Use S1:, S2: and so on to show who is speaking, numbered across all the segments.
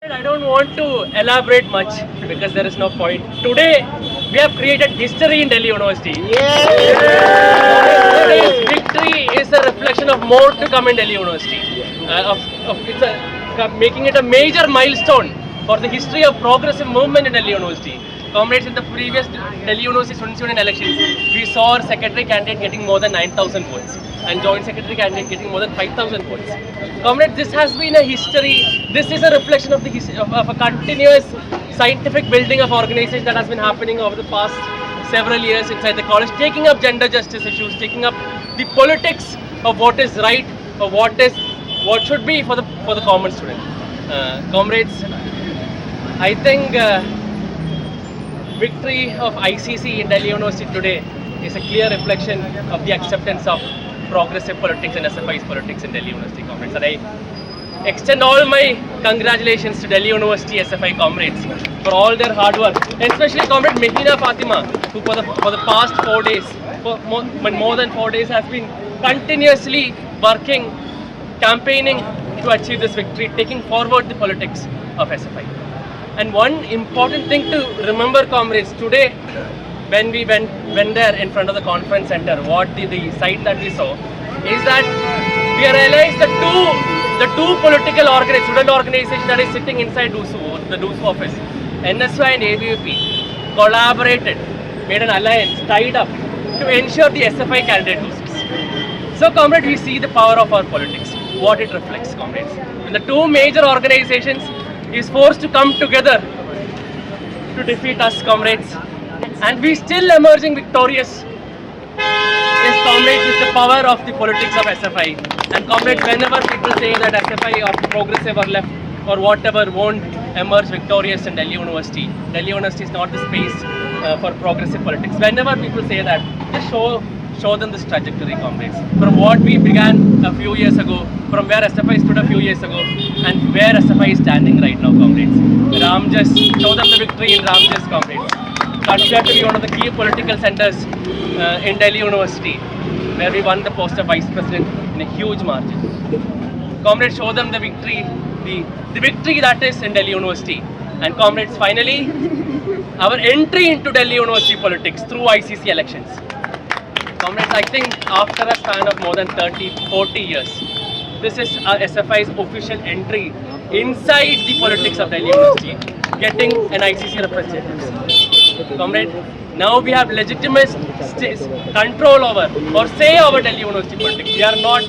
S1: I don't want to elaborate much because there is no point. Today, we have created history in Delhi University. Today's victory is a reflection of more to come in Delhi University. Making it a major milestone for the history of progressive movement in Delhi University. Comrades, in the previous Delhi University Students' Union elections, we saw our secretary candidate getting more than 9,000 votes and joint secretary candidate getting more than 5,000 votes. Comrades, this has been a history. This is a reflection of of a continuous scientific building of organization that has been happening over the past several years inside the college, taking up gender justice issues, taking up the politics of what is right or what should be for the common student. Comrades, I think victory of ICC in Delhi University today is a clear reflection of the acceptance of progressive politics and SFI's politics in Delhi University, comrades. And I extend all my congratulations to Delhi University SFI comrades for all their hard work, especially comrade Mehina Fatima, who for the past 4 days, more than 4 days, has been continuously working, campaigning to achieve this victory, taking forward the politics of SFI. And one important thing to remember, comrades, today when we went there in front of the conference center, what the sight that we saw is that we realized the two political student organizations that is sitting inside DUSU, the DUSU office, NSY and ABVP, collaborated, made an alliance, tied up to ensure the SFI candidate loses. So, comrades, we see the power of our politics, what it reflects, comrades. When the two major organizations is forced to come together to defeat us, comrades, and we still emerging victorious. Yes, comrades, is the power of the politics of SFI. And comrades, whenever people say that SFI or progressive or left or whatever won't emerge victorious in Delhi University is not the space for progressive politics. Whenever people say that, just show them this trajectory, comrades. From what we began a few years ago, from where SFI stood a few years ago, and where SFI is standing right now, comrades. Show them the victory in Ramjas, comrades. Considered to be one of the key political centers in Delhi University, where we won the post of Vice President in a huge margin. Comrades, show them the victory, the victory that is in Delhi University. And comrades, finally, our entry into Delhi University politics through ICC elections. Comrades, I think after a span of more than 30-40 years, this is SFI's official entry inside the politics of Delhi University, getting an ICC representative. Comrade, now we have legitimate control over or say over Delhi University politics. We are not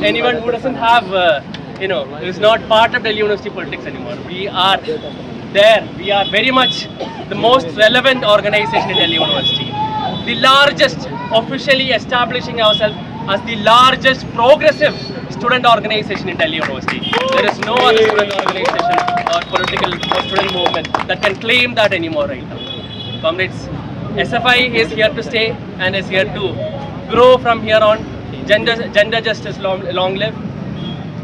S1: anyone who doesn't have, who is not part of Delhi University politics anymore. We are there. We are very much the most relevant organization in Delhi University. The largest, officially establishing ourselves as the largest progressive student organization in Delhi University. There is no other student organization or political or student movement that can claim that anymore right now. Comrades, SFI is here to stay and is here to grow from here on. Gender justice long live.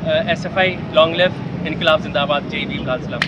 S1: SFI long live. Inqilab Zindabad. Jai Bhim Lal Salam.